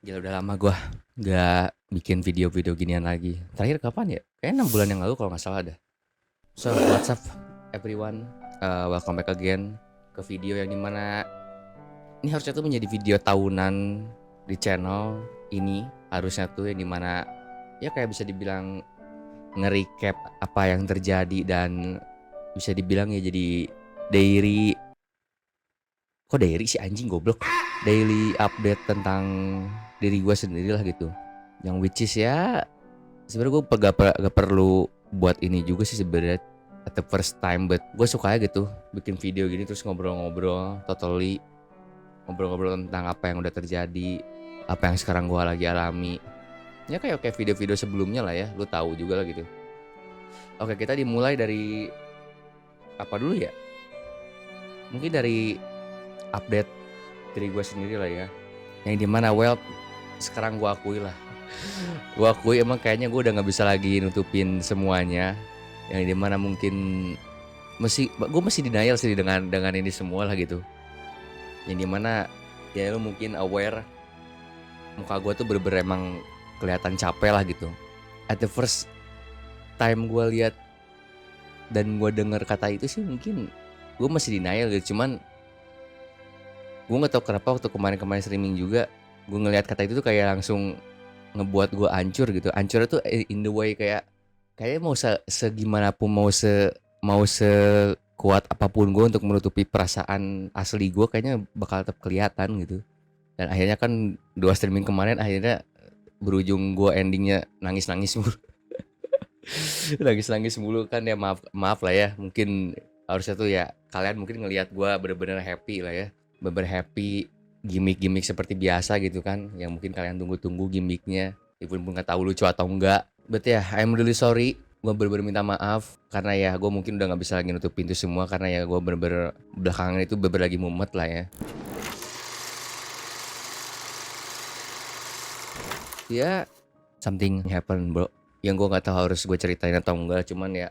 Gila udah lama gua nggak bikin video-video ginian lagi. Terakhir kapan ya? Kayaknya 6 bulan yang lalu kalau nggak salah ada. So, what's up everyone? Welcome back again ke video yang dimana ini harusnya tuh menjadi video tahunan di channel ini. Harusnya tuh yang dimana ya kayak bisa dibilang nge-recap apa yang terjadi dan bisa dibilang ya jadi diary. Kok diary sih anjing goblok? Daily update tentang diri gue sendiri lah gitu. Yang which is ya sebenarnya gue gak perlu buat ini juga sih sebenarnya at the first time, but gue suka aja gitu bikin video gini terus ngobrol-ngobrol totally, ngobrol-ngobrol tentang apa yang udah terjadi, apa yang sekarang gue lagi alami. Ya kayak video-video sebelumnya lah ya, lu tahu juga lah gitu. Oke, kita dimulai dari apa dulu ya? Mungkin dari update diri gue sendiri lah ya. Yang dimana sekarang gue akui lah. Gue akui emang kayaknya gue udah nggak bisa lagi nutupin semuanya. Yang dimana mungkin gue masih denial sih dengan ini semua lah gitu. Yang dimana ya lu mungkin aware muka gue tuh bener-bener emang kelihatan capek lah gitu. At the first time gue lihat dan gue denger kata itu sih mungkin gue masih denial gitu. Cuman gue nggak tahu kenapa waktu kemarin streaming juga gue ngelihat kata itu tuh kayak langsung ngebuat gue hancur gitu. Hancur tuh in the way kayak mau segimana pun mau sekuat apapun gue untuk menutupi perasaan asli gue kayaknya bakal tetap kelihatan gitu. Dan akhirnya kan 2 streaming kemarin akhirnya berujung gue endingnya nangis-nangis mulu. Nangis-nangis mulu kan ya, maaf lah ya. Mungkin harusnya tuh ya kalian mungkin ngelihat gue bener-bener happy lah ya. Bener happy, gimmick-gimmick seperti biasa gitu kan, yang mungkin kalian tunggu-tunggu gimmicknya, even pun nggak tahu lucu atau enggak. But ya, I'm really sorry, gue bener-bener minta maaf karena ya gue mungkin udah nggak bisa lagi nutup pintu semua karena ya gue bener-bener belakangan itu bener-bener lagi mumet lah ya. Ya, something happen bro, yang gue nggak tahu harus gue ceritain atau enggak, cuman ya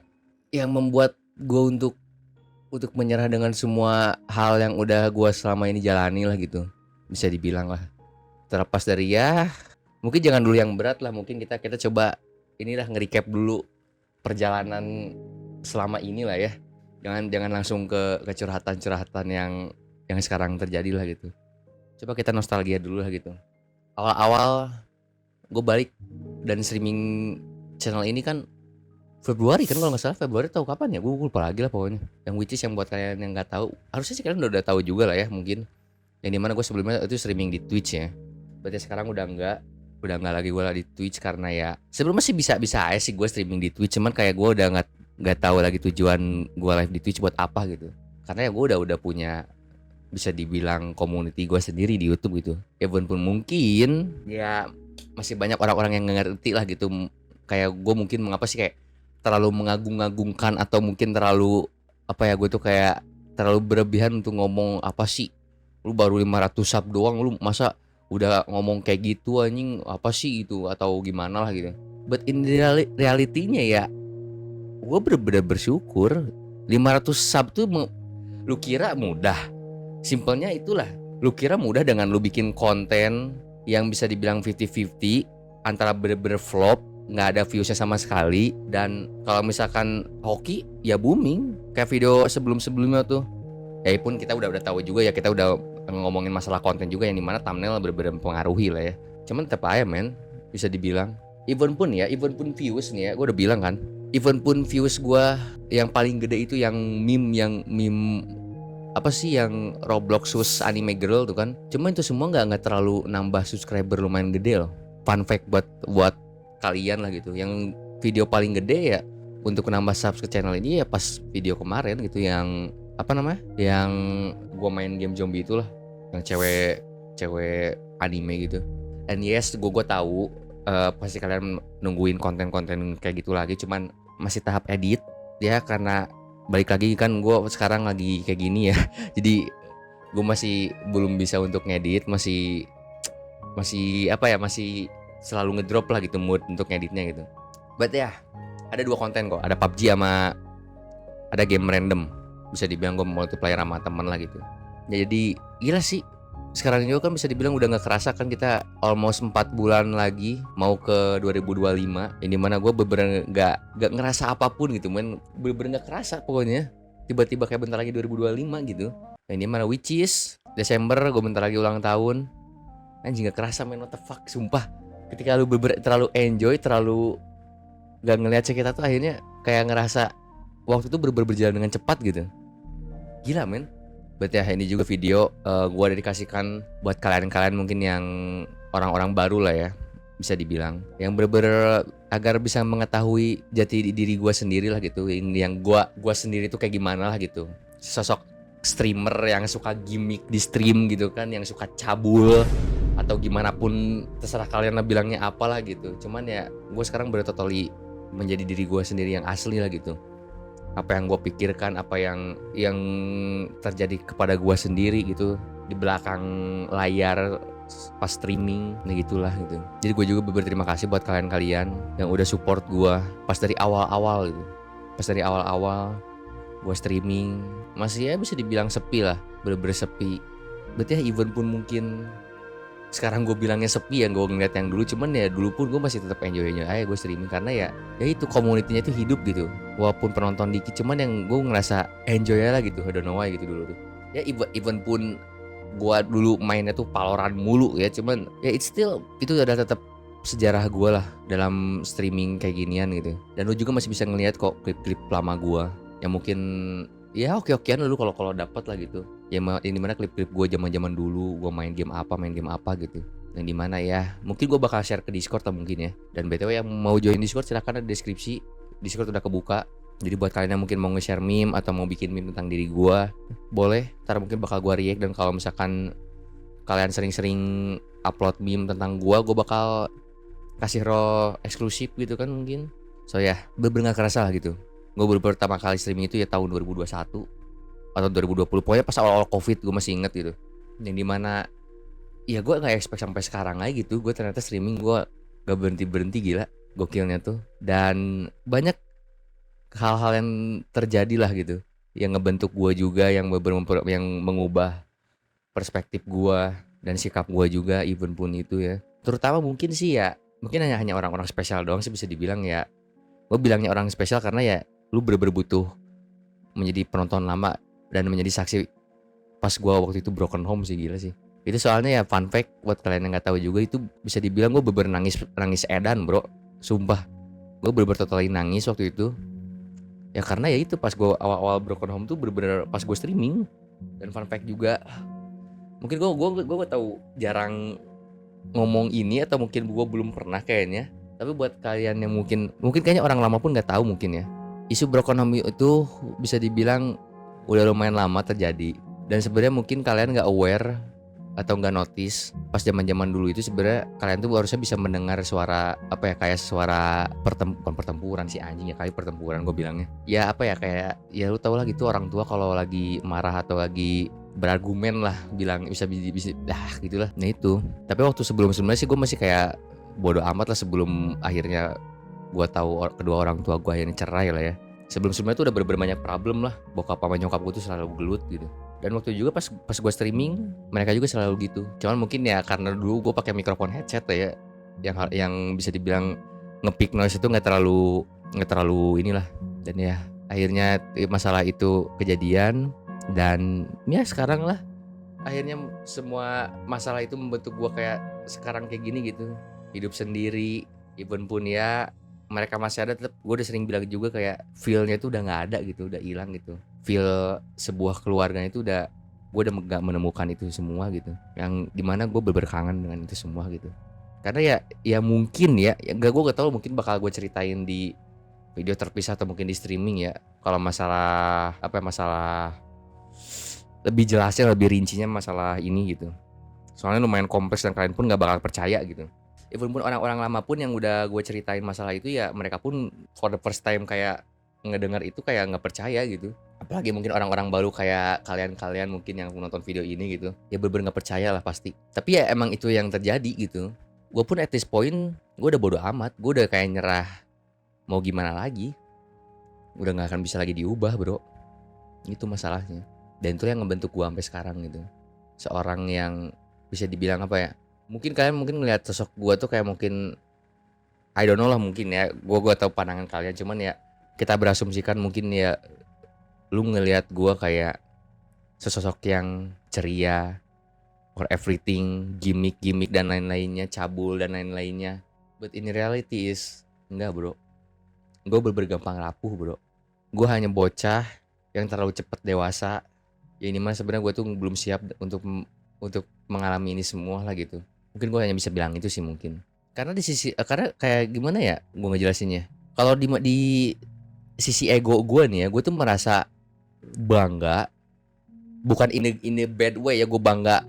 yang membuat gue untuk menyerah dengan semua hal yang udah gue selama ini jalani lah gitu, bisa dibilang lah. Terlepas dari ya mungkin jangan dulu yang berat lah, mungkin kita coba inilah nge-recap dulu perjalanan selama ini lah ya. Jangan langsung ke curhatan yang sekarang terjadi lah gitu. Coba kita nostalgia dulu lah gitu. Awal-awal gue balik dan streaming channel ini kan Februari kan, kalau nggak salah Februari, tahu kapan ya, gue lupa lagi lah pokoknya. Yang which is yang buat kalian yang nggak tahu, harusnya sih kalian udah tahu juga lah ya mungkin. Yang dimana gue sebelumnya itu streaming di Twitch ya. Berarti sekarang udah nggak lagi gue lah di Twitch karena ya sebelumnya sih bisa aja sih gue streaming di Twitch, cuman kayak gue udah nggak tahu lagi tujuan gue live di Twitch buat apa gitu. Karena ya gue udah punya bisa dibilang community gue sendiri di YouTube gitu. Ya pun mungkin ya masih banyak orang-orang yang nggak ngerti lah gitu. Kayak gue mungkin mengapa sih kayak terlalu mengagung-agungkan atau mungkin terlalu apa ya, gue tuh kayak terlalu berlebihan untuk ngomong apa sih, lu baru 500 sub doang lu masa udah ngomong kayak gitu anjing, apa sih itu atau gimana lah gitu. But in reality-nya ya gue bener-bener bersyukur. 500 sub tuh lu kira mudah? Simpelnya itulah, lu kira mudah dengan lu bikin konten yang bisa dibilang 50-50 antara bener-bener flop, nggak ada viewsnya sama sekali, dan kalau misalkan hoki ya booming kayak video sebelumnya tuh. Ya pun kita udah tahu juga ya, kita udah ngomongin masalah konten juga yang dimana thumbnail bener-bener mempengaruhi lah ya. Cuman tetap aja men, bisa dibilang even pun views nih ya, gue udah bilang kan, even pun views gue yang paling gede itu yang meme apa sih yang Roblox sus anime girl tuh kan. Cuma itu semua nggak terlalu nambah subscriber lumayan gede loh. Fun fact buat kalian lah gitu. Yang video paling gede ya untuk nambah subs ke channel ini ya pas video kemarin gitu, yang apa namanya, yang gua main game zombie itulah, yang cewek anime gitu. And yes, gua tahu pasti kalian nungguin konten-konten kayak gitu lagi, cuman masih tahap edit ya, karena balik lagi kan gue sekarang lagi kayak gini ya. Jadi gue masih belum bisa untuk ngedit, masih apa ya, masih selalu ngedrop lah gitu mood untuk ngeditnya gitu. But ya ada 2 konten kok, ada PUBG sama ada game random, bisa dibilang gue multiplayer sama temen lah gitu. Ya jadi gila sih. Sekarang juga kan bisa dibilang udah nggak kerasa kan, kita almost 4 bulan lagi mau ke 2025. Yang dimana gue bener-bener nggak ngerasa apapun gitu, men. Bener-bener nggak kerasa pokoknya. Tiba-tiba kayak bentar lagi 2025 gitu. Yang dimana which is Desember gue bentar lagi ulang tahun. Anjing nggak kerasa, men, what the fuck, sumpah. Ketika lu terlalu enjoy, terlalu gak ngeliat sekitar tuh, akhirnya kayak ngerasa waktu itu berjalan dengan cepat gitu. Gila, men. Berarti ya ini juga video gua dedikasikan buat kalian-kalian mungkin yang orang-orang baru lah ya, bisa dibilang, yang bener-bener agar bisa mengetahui jati diri gua sendiri lah gitu, yang gua sendiri tuh kayak gimana lah gitu. Sosok streamer yang suka gimmick di stream gitu kan, yang suka cabul atau gimana pun terserah kalian lah bilangnya apalah gitu. Cuman ya gue sekarang bener totally menjadi diri gue sendiri yang asli lah gitu. Apa yang gue pikirkan, apa yang terjadi kepada gue sendiri gitu di belakang layar pas streaming, nah gitulah gitu. Jadi gue juga berterima kasih buat kalian-kalian yang udah support gue pas dari awal-awal gitu. Pas dari awal-awal gue streaming masih ya bisa dibilang sepi lah, bener-bener sepi. Berarti ya even pun mungkin sekarang gue bilangnya sepi ya, gue ngeliat yang dulu, cuman ya dulu pun gue masih tetap enjoy aja gue streaming, karena ya itu community-nya itu hidup gitu, walaupun penonton dikit, cuman yang gue ngerasa enjoy aja lah gitu, I don't know why gitu dulu tuh. Ya even pun gue dulu mainnya tuh Valorant mulu ya, cuman ya it's still itu udah tetap sejarah gue lah dalam streaming kayak ginian gitu. Dan lu juga masih bisa ngeliat kok klip-klip lama gue yang mungkin ya oke-okean lu kalau dapat lah gitu. Ya yang dimana klip-klip gue zaman-zaman dulu gue main game apa gitu. Yang dimana ya mungkin gue bakal share ke Discord atau mungkin ya. Dan BTW yang mau join Discord silahkan, ada deskripsi. Discord udah kebuka. Jadi buat kalian yang mungkin mau nge-share meme atau mau bikin meme tentang diri gue, boleh. Ntar mungkin bakal gue react, dan kalau misalkan kalian sering-sering upload meme tentang gue bakal kasih raw eksklusif gitu kan mungkin. So ya bener-bener gak kerasa lah gitu. Gue baru pertama kali streaming itu ya tahun 2021 atau 2020, pokoknya pas awal-awal covid, gue masih inget gitu. Yang dimana ya gue gak expect sampai sekarang aja gitu, gue ternyata streaming gue gak berhenti-berhenti, gila gokilnya tuh. Dan banyak hal-hal yang terjadi lah gitu, yang ngebentuk gue juga, yang mengubah perspektif gue dan sikap gue juga, even pun itu ya. Terutama mungkin sih ya, mungkin hanya orang-orang spesial doang sih bisa dibilang ya. Gue bilangnya orang spesial karena ya lu bener-bener butuh menjadi penonton lama dan menjadi saksi pas gue waktu itu broken home sih, gila sih. Itu soalnya ya fun fact buat kalian yang nggak tahu juga, itu bisa dibilang gue bener-bener nangis edan bro, sumpah. Gue bener-bener totally nangis waktu itu. Ya karena ya itu pas gue awal-awal broken home tuh bener-bener pas gue streaming. Dan fun fact juga, mungkin gue tahu jarang ngomong ini atau mungkin gue belum pernah kayaknya. Tapi buat kalian yang mungkin kayaknya orang lama pun nggak tahu mungkin ya. Isu broken home itu bisa dibilang udah lumayan lama terjadi. Dan sebenarnya mungkin kalian nggak aware atau nggak notice pas zaman dulu itu sebenarnya kalian tuh harusnya bisa mendengar suara apa ya, kayak suara pertempuran sih anjing ya, kali pertempuran gue bilangnya. Ya apa ya, kayak ya lu tau lah gitu, orang tua kalau lagi marah atau lagi berargumen lah, bilang bisa gitulah. Nah itu. Tapi waktu sebelumnya sih gue masih kayak bodoh amat lah, sebelum akhirnya gue tahu kedua orang tua gue akhirnya cerai lah ya. Sebelumnya tuh udah banyak problem lah, bokap sama nyokap gue tuh selalu gelut gitu. Dan waktu juga pas gue streaming, mereka juga selalu gitu. Cuman mungkin ya karena dulu gue pakai mikrofon headset ya, yang bisa dibilang nge-peak noise itu nggak terlalu inilah. Dan ya akhirnya masalah itu kejadian, dan ya sekarang lah akhirnya semua masalah itu membentuk gue kayak sekarang kayak gini gitu. Hidup sendiri, even pun ya mereka masih ada, tetap gue udah sering bilang juga kayak feel-nya itu udah nggak ada gitu, udah hilang gitu. Feel sebuah keluarga itu udah, gue udah nggak menemukan itu semua gitu. Yang dimana gue berkangen dengan itu semua gitu. Karena ya mungkin ya gue gak tahu, mungkin bakal gue ceritain di video terpisah atau mungkin di streaming ya. Kalau masalah masalah lebih jelasnya, lebih rincinya masalah ini gitu. Soalnya lumayan kompleks dan kalian pun nggak bakal percaya gitu. Even pun orang-orang lama pun yang udah gue ceritain masalah itu ya, mereka pun for the first time kayak ngedengar itu kayak nggak percaya gitu. Apalagi mungkin orang-orang baru kayak kalian mungkin yang menonton video ini gitu, ya bener-bener nggak percaya lah pasti. Tapi ya emang itu yang terjadi gitu. Gue pun at this point gue udah bodo amat, gue udah kayak nyerah. Mau gimana lagi, udah nggak akan bisa lagi diubah bro. Itu masalahnya. Dan itu yang ngebentuk gue sampai sekarang gitu. Seorang yang bisa dibilang apa ya? Mungkin kalian ngelihat sosok gue tuh kayak mungkin I don't know lah, mungkin ya. Gue tahu pandangan kalian, cuman ya kita berasumsikan mungkin ya lu ngelihat gue kayak sesosok yang ceria or everything, gimmick dan lain-lainnya, cabul dan lain-lainnya. But in reality is enggak, bro. Gue bergampang rapuh, bro. Gue hanya bocah yang terlalu cepat dewasa. Ya ini mah sebenarnya gue tuh belum siap untuk mengalami ini semua lah gitu. Mungkin gue hanya bisa bilang itu sih mungkin. Karena di sisi karena kayak gimana ya gue ngejelasinnya. Kalau di sisi ego gue nih ya, gue tuh merasa bangga, bukan in a bad way ya, gue bangga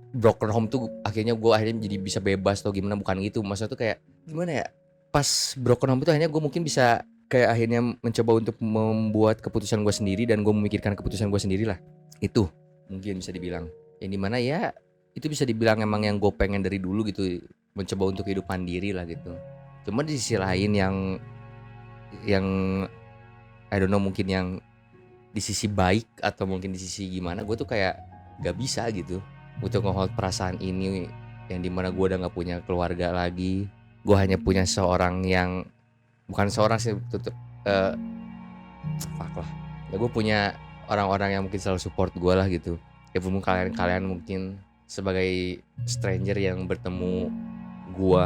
broken home tuh akhirnya gue jadi bisa bebas atau gimana, bukan gitu. Maksudnya tuh kayak gimana ya, pas broken home itu akhirnya gue mungkin bisa kayak akhirnya mencoba untuk membuat keputusan gue sendiri dan gue memikirkan keputusan gue sendiri lah. Itu mungkin bisa dibilang yang dimana ya itu bisa dibilang emang yang gue pengen dari dulu gitu, mencoba untuk hidup mandiri lah gitu. Cuma di sisi lain yang I don't know, mungkin yang di sisi baik atau mungkin di sisi gimana, gue tuh kayak gak bisa gitu untuk ngehold perasaan ini, yang dimana gue udah gak punya keluarga lagi. Gue hanya punya seorang yang bukan seorang sih, tutup fuck lah ya, gue punya orang-orang yang mungkin selalu support gue lah gitu. Ya belum kalian mungkin sebagai stranger yang bertemu gue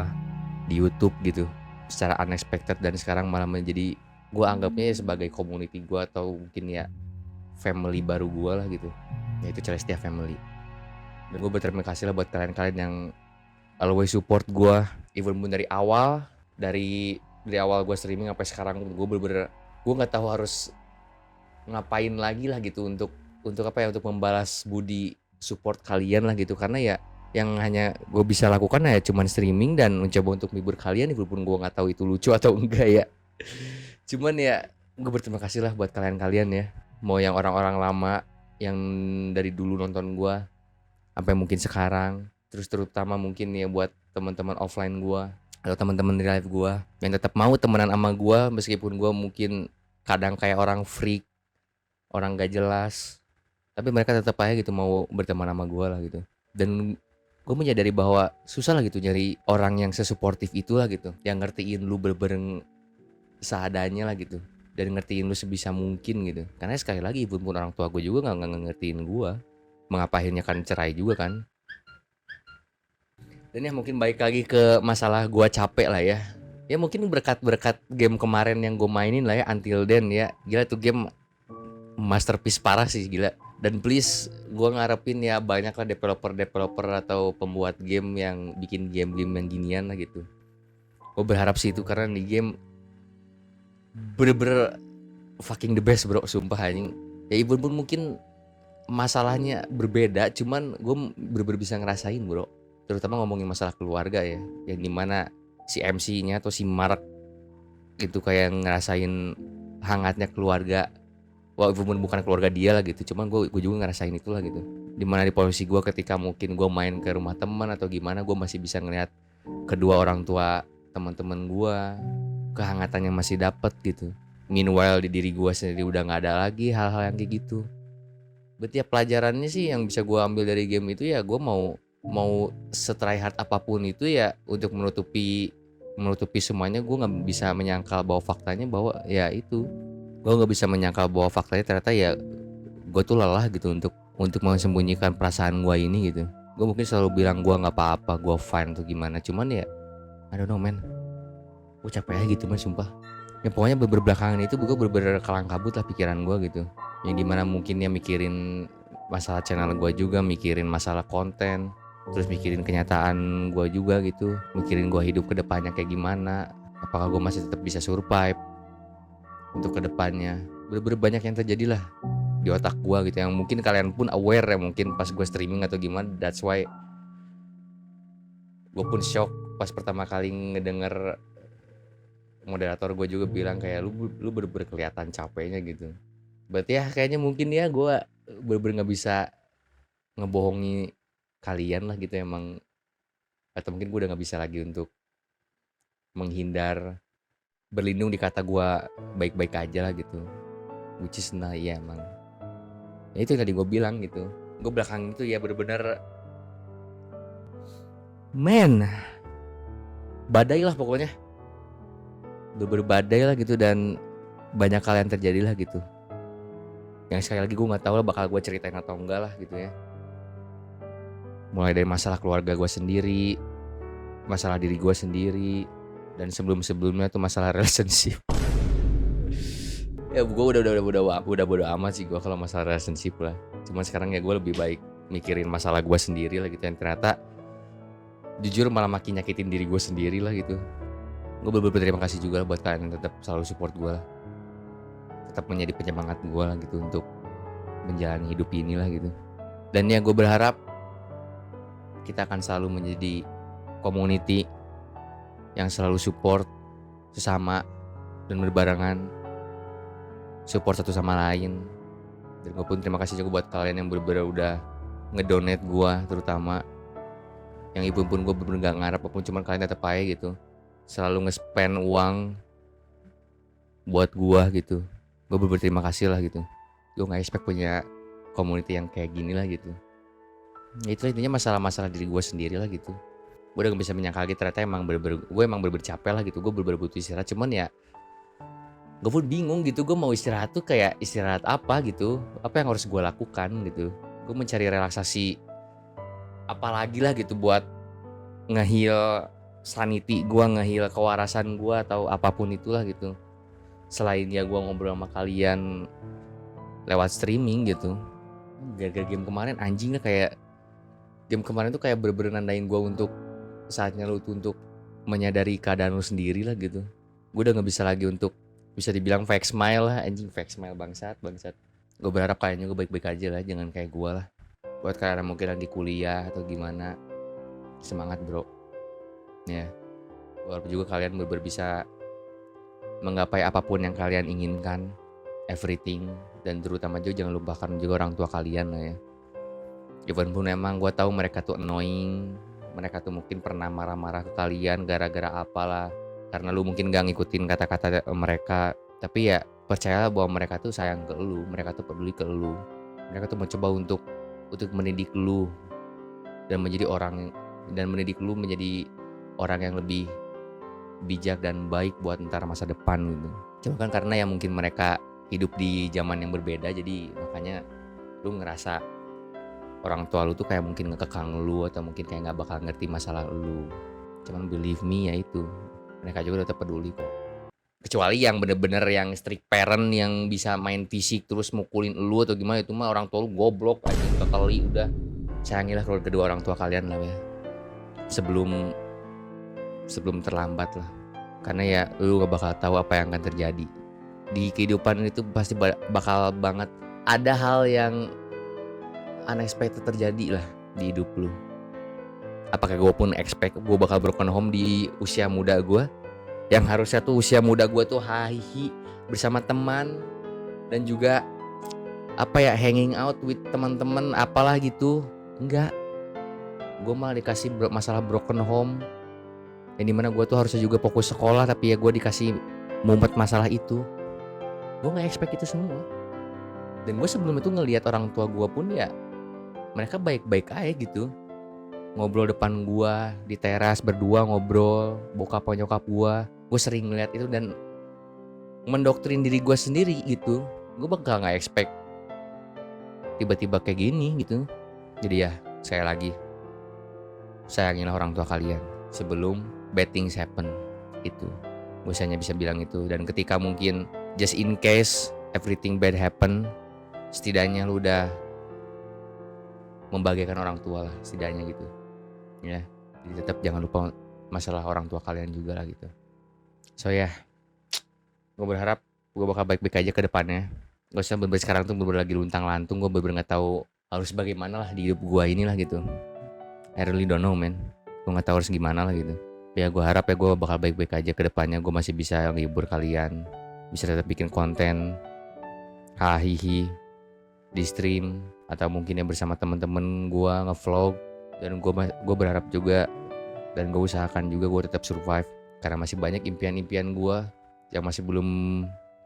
di YouTube gitu secara unexpected dan sekarang malah menjadi, gue anggapnya ya sebagai community gue atau mungkin ya family baru gue lah gitu, yaitu Celestia Family. Dan gue berterima kasih lah buat kalian yang always support gue, even pun dari awal gue streaming sampai sekarang. Gue bener-bener gue nggak tahu harus ngapain lagi lah gitu untuk apa ya, untuk membalas budi support kalian lah gitu. Karena ya yang hanya gue bisa lakukan ya cuman streaming dan mencoba untuk menghibur kalian, walaupun gue nggak tahu itu lucu atau enggak ya. Cuman ya gue berterima kasih lah buat kalian ya, mau yang orang-orang lama yang dari dulu nonton gue sampai mungkin sekarang, terus terutama mungkin ya buat teman-teman offline gue atau teman-teman di live gue yang tetap mau temenan sama gue meskipun gue mungkin kadang kayak orang freak, orang gak jelas, tapi mereka tetap aja gitu mau berteman sama gue lah gitu. Dan gue menyadari bahwa susah lah gitu nyari orang yang sesuportif itulah gitu, yang ngertiin lu bener-bener seadanya lah gitu, dan ngertiin lu sebisa mungkin gitu. Karena sekali lagi pun orang tua gue juga nggak ngertiin gue, mengapa akhirnya kan cerai juga kan. Dan ya mungkin balik lagi ke masalah gue capek lah ya. Ya mungkin berkat game kemarin yang gue mainin lah ya, Until Then ya. Gila tuh game masterpiece parah sih, gila. Dan please gue ngarepin ya banyak lah developer atau pembuat game yang bikin game-game yang ginian lah gitu. Gue berharap sih itu, karena di game bener-bener fucking the best bro, sumpah anjing. Ya even pun mungkin masalahnya berbeda, cuman gue bener-bener bisa ngerasain bro. Terutama ngomongin masalah keluarga ya, yang dimana si MC-nya atau si Mark itu kayak ngerasain hangatnya keluarga, walaupun bukan keluarga dia lah gitu. Cuman gue juga ngerasain itulah gitu, dimana di posisi gue ketika mungkin gue main ke rumah teman atau gimana, gue masih bisa ngeliat kedua orang tua teman-teman gue, kehangatannya masih dapet gitu. Meanwhile di diri gue sendiri udah nggak ada lagi hal-hal yang kayak gitu. Berarti ya pelajarannya sih yang bisa gue ambil dari game itu ya, gue mau setry hard apapun itu ya untuk menutupi semuanya. Gue nggak bisa menyangkal bahwa faktanya bahwa ya itu, gue nggak bisa menyangkal bahwa faktanya ternyata ya gue tuh lelah gitu untuk mensembunyikan perasaan gue ini gitu. Gue mungkin selalu bilang gue nggak apa-apa, gue fine tuh gimana, cuman ya I don't know man, gue capek aja gitu man, sumpah. Ya pokoknya belakangan itu gue bener-bener kalang kabut lah pikiran gue gitu, yang dimana mungkin ya mikirin masalah channel gue juga, mikirin masalah konten, terus mikirin kenyataan gue juga gitu, mikirin gue hidup ke depannya kayak gimana, apakah gue masih tetap bisa survive untuk kedepannya. Bener-bener banyak yang terjadi lah di otak gue gitu, yang mungkin kalian pun aware ya mungkin pas gue streaming atau gimana. That's why gue pun shock pas pertama kali ngedenger moderator gue juga bilang kayak lu bener-bener kelihatan capeknya gitu. Berarti ya kayaknya mungkin ya gue bener-bener nggak bisa ngebohongi kalian lah gitu emang, atau mungkin gue udah nggak bisa lagi untuk menghindar, berlindung di kata gue baik-baik aja lah gitu, which is nah ya emang Ya itu yang tadi gue bilang gitu. Gue belakang itu ya bener-bener men badai lah pokoknya, bener-bener badai lah gitu, dan banyak hal yang terjadi lah gitu. Yang sekali lagi gue nggak tahu lah bakal gue ceritain atau enggak lah gitu ya. Mulai dari masalah keluarga gue sendiri, masalah diri gue sendiri, dan sebelumnya tuh masalah relationship. Ya gue udah bodo amat sih gue kalau masalah relationship lah. Cuman sekarang ya gue lebih baik mikirin masalah gue sendiri lah gitu, yang ternyata jujur malah makin nyakitin diri gue sendiri lah gitu. Gue bener-bener berterima kasih juga buat kalian yang tetap selalu support gue lah, tetap menjadi penyemangat gue lah gitu untuk menjalani hidup ini lah gitu. Dan ya gue berharap kita akan selalu menjadi community yang selalu support sesama dan berbarengan, support satu sama lain. Dan gue pun terima kasih juga buat kalian yang bener-bener udah ngedonate gue, terutama yang ibu pun gue bener-bener gak ngarep apapun, cuman kalian tetap aja gitu selalu nge-spend uang buat gue gitu. Gue bener-bener terima kasih lah gitu. Gue gak expect punya community yang kayak gini lah gitu. Itu intinya masalah-masalah diri gue sendiri lah gitu. Gue udah gak bisa menyangka lagi ternyata gue emang bener-bener capek lah gitu. Gue bener-bener butuh istirahat, cuman ya gue pun bingung gitu. Gue mau istirahat tuh kayak istirahat apa gitu, apa yang harus gue lakukan gitu. Gue mencari relaksasi apalagi lah gitu buat nge-heal sanity gue, nge-heal kewarasan gue atau apapun itulah gitu. Selain ya gue ngobrol sama kalian lewat streaming gitu. Gara-gara game kemarin anjingnya, kayak game kemarin tuh kayak bener-bener nandain gue untuk saatnya lu tuh untuk menyadari keadaan lu sendiri lah gitu. Gue udah gak bisa lagi untuk bisa dibilang fake smile lah, anjing fake smile, bangsat. Gue berharap kalian juga baik-baik aja lah, jangan kayak gue lah. Buat kalian yang mungkin lagi kuliah atau gimana, semangat bro. Ya, gue harap juga kalian bener-bener bisa menggapai apapun yang kalian inginkan, everything. Dan terutama juga jangan lupakan juga orang tua kalian lah ya. Even pun emang gue tahu mereka tuh annoying, mereka tuh mungkin pernah marah-marah ke kalian gara-gara apalah, karena lu mungkin gak ngikutin kata-kata mereka. Tapi ya percayalah bahwa mereka tuh sayang ke lu, mereka tuh peduli ke lu, mereka tuh mencoba untuk mendidik lu dan mendidik lu menjadi orang yang lebih bijak dan baik buat ntar masa depan gitu. Cuma kan karena ya mungkin mereka hidup di zaman yang berbeda, jadi makanya lu ngerasa orang tua lu tuh kayak mungkin ngekekang lu atau mungkin kayak gak bakal ngerti masalah lu. Cuman believe me ya itu, mereka juga tetap peduli kok. Kecuali yang bener-bener yang strict parent yang bisa main fisik terus mukulin lu atau gimana, itu mah orang tua lu goblok aja kekali. Udah sayangilah kedua orang tua kalian lah ya, sebelum terlambat lah. Karena ya lu gak bakal tahu apa yang akan terjadi di kehidupan itu. Pasti bakal banget ada hal yang unexpected terjadi lah di hidup lu. Apakah gue pun expect gue bakal broken home di usia muda gue, yang harusnya tuh usia muda gue tuh hahihi bersama teman dan juga hanging out with teman-teman apalah gitu. Enggak, gue malah dikasih masalah broken home, yang dimana gue tuh harusnya juga fokus sekolah, tapi ya gue dikasih mumet masalah itu. Gue nggak expect itu semua. Dan gue sebelum itu ngelihat orang tua gue pun ya mereka baik-baik aja gitu, ngobrol depan gue di teras berdua ngobrol, bokap nyokap gue sering ngeliat itu dan mendoktrin diri gue sendiri gitu. Gue bakal nggak expect tiba-tiba kayak gini gitu. Jadi ya sekali lagi, sayangilah orang tua kalian sebelum bad things happen. Itu gue hanya bisa bilang itu. Dan ketika mungkin just in case everything bad happen, setidaknya lu udah membahagiakan orang tua lah setidaknya gitu ya. Jadi tetap jangan lupa masalah orang tua kalian juga lah gitu. So ya, gue berharap gue bakal baik-baik aja ke depannya. Gak usah bener-bener sekarang tuh bener-bener lagi luntang lantung. Gue bener-bener gak tahu harus bagaimana lah di hidup gue inilah gitu. I really don't know man. Gue gak tahu harus gimana lah gitu. Ya gue harap ya gue bakal baik-baik aja ke depannya. Gue masih bisa ngehibur kalian, bisa tetap bikin konten hahihi di stream, atau mungkin ya bersama temen-temen gue nge-vlog. Dan gue berharap juga dan gue usahakan juga gue tetap survive, karena masih banyak impian-impian gue yang masih belum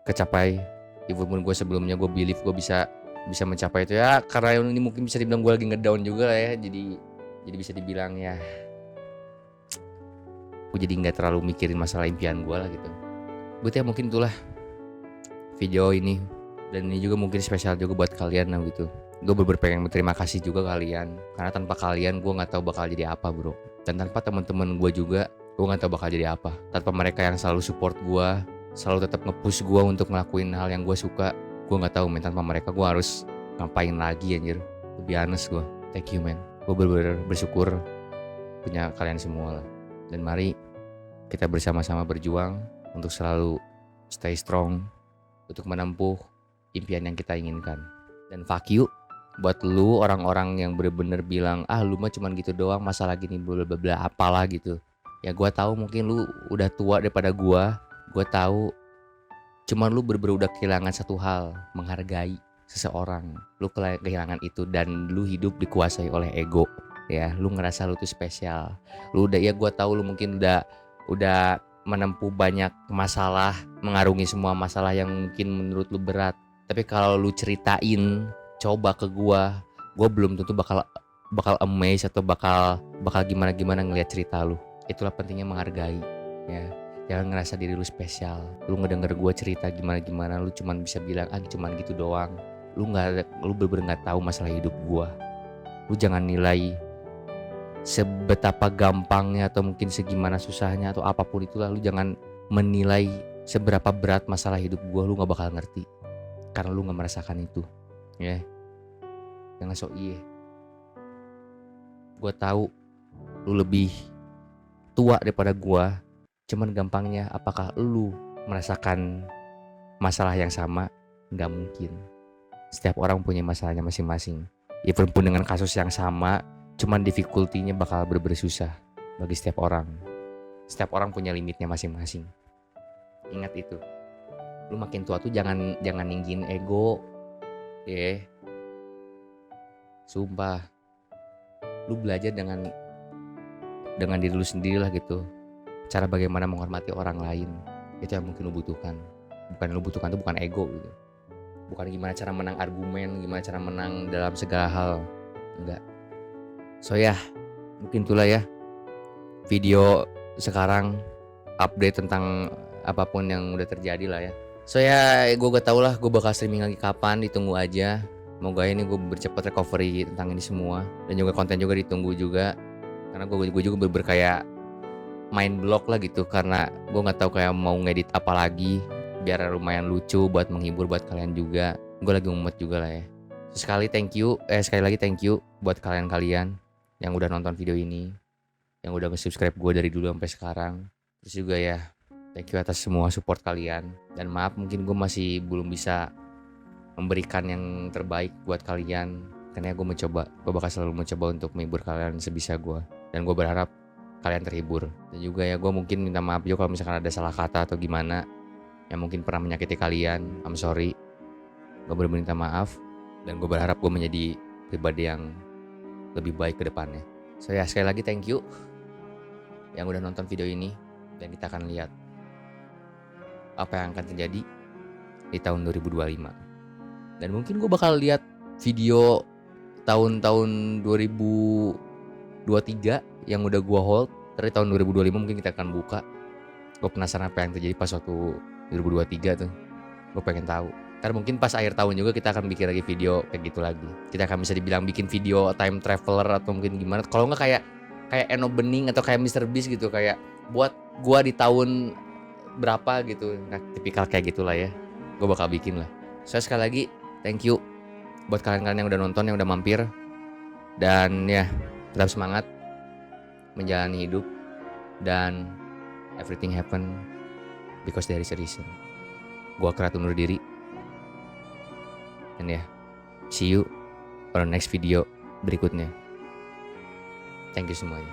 kecapai. Even pun gue sebelumnya gue believe gue bisa bisa mencapai itu ya, karena ini mungkin bisa dibilang gue lagi ngedown juga lah ya, jadi bisa dibilang ya gue jadi nggak terlalu mikirin masalah impian gue lah gitu. Buat ya mungkin itulah video ini, dan ini juga mungkin spesial juga buat kalian lah gitu. Gue pengen berterima kasih juga kalian, karena tanpa kalian gue nggak tahu bakal jadi apa bro, dan tanpa teman-teman gue juga gue nggak tahu bakal jadi apa. Tanpa mereka yang selalu support gue, selalu tetap nge-push gue untuk ngelakuin hal yang gue suka, gue nggak tahu men, tanpa mereka gue harus ngapain lagi anjir. Lebih honest gue, thank you man. Gue bener-bener bersyukur punya kalian semua lah. Dan mari kita bersama-sama berjuang untuk selalu stay strong, untuk menempuh impian yang kita inginkan. Dan fuck you buat lu orang-orang yang bener-bener bilang lu mah cuman gitu doang, masalah gini bla bla bla apalah gitu. Ya gue tahu mungkin lu udah tua daripada gue tahu, cuman lu bener-bener udah kehilangan satu hal, menghargai seseorang. Lu kehilangan itu dan lu hidup dikuasai oleh ego. Ya, lu ngerasa lu tuh spesial. Lu udah, ya gue tahu lu mungkin udah menempuh banyak masalah, mengarungi semua masalah yang mungkin menurut lu berat. Tapi kalau lu ceritain coba ke gua belum tentu bakal amazed atau bakal gimana ngelihat cerita lu. Itulah pentingnya menghargai ya. Jangan ngerasa diri lu spesial. Lu ngedenger gua cerita gimana lu cuman bisa bilang cuman gitu doang. Lu bener-bener nggak tahu masalah hidup gua. Lu jangan nilai sebetapa gampangnya atau mungkin segimana susahnya atau apapun itulah. Lu jangan menilai seberapa berat masalah hidup gua. Lu nggak bakal ngerti karena lu nggak merasakan itu ya. Jangan sok iye. Gue tahu lu lebih tua daripada gue, cuman gampangnya apakah lu merasakan masalah yang sama? Nggak mungkin. Setiap orang punya masalahnya masing-masing. Even pun dengan kasus yang sama, cuman difficulty-nya bakal susah bagi setiap orang. Setiap orang punya limitnya masing-masing. Ingat itu. Lu makin tua tuh jangan ninggin ego. Sumpah. Lu belajar dengan diri lu sendiri lah gitu. Cara bagaimana menghormati orang lain. Itu yang mungkin lu butuhkan. Bukan lu butuhkan tuh bukan ego gitu. Bukan gimana cara menang argumen, gimana cara menang dalam segala hal. Enggak. So ya, mungkin itulah ya video sekarang, update tentang apapun yang udah terjadi lah ya. So ya, gue gak tau lah gue bakal streaming lagi kapan, ditunggu aja. Semoga ini gue bercepat recovery tentang ini semua. Dan juga konten juga ditunggu juga. Karena gue juga kayak main blog lah gitu. Karena gue gak tahu kayak mau ngedit apa lagi biar lumayan lucu buat menghibur buat kalian juga. Gue lagi mumet juga lah ya. Sekali lagi thank you buat kalian yang udah nonton video ini, yang udah nge-subscribe gue dari dulu sampai sekarang. Terus juga ya, thank you atas semua support kalian. Dan maaf mungkin gue masih belum bisa memberikan yang terbaik buat kalian. Karena gue bakal selalu mencoba untuk menghibur kalian sebisa gue. Dan gue berharap kalian terhibur. Dan juga ya gue mungkin minta maaf juga kalau misalkan ada salah kata atau gimana yang mungkin pernah menyakiti kalian. I'm sorry. Gue bener-bener minta maaf. Dan gue berharap gue menjadi pribadi yang lebih baik ke depannya. So ya, sekali lagi thank you yang udah nonton video ini. Dan kita akan lihat apa yang akan terjadi di tahun 2025. Dan mungkin gue bakal lihat video tahun-tahun 2023 yang udah gue hold. Dari tahun 2025 mungkin kita akan buka. Gue penasaran apa yang terjadi pas waktu 2023 tuh. Gue pengen tahu. Karena mungkin pas akhir tahun juga kita akan bikin lagi video kayak gitu lagi. Kita akan bisa dibilang bikin video time traveler atau mungkin gimana. Kalau nggak kayak Eno Bening atau kayak Mr. Beast gitu, kayak buat gua di tahun berapa gitu. Nah, tipikal kayak gitulah ya. Gue bakal bikin lah. So sekali lagi thank you buat kalian yang udah nonton, yang udah mampir. Dan ya, tetap semangat menjalani hidup. Dan everything happen because there is a reason. Gua Krat undur diri. And ya, see you on the next video berikutnya. Thank you semuanya.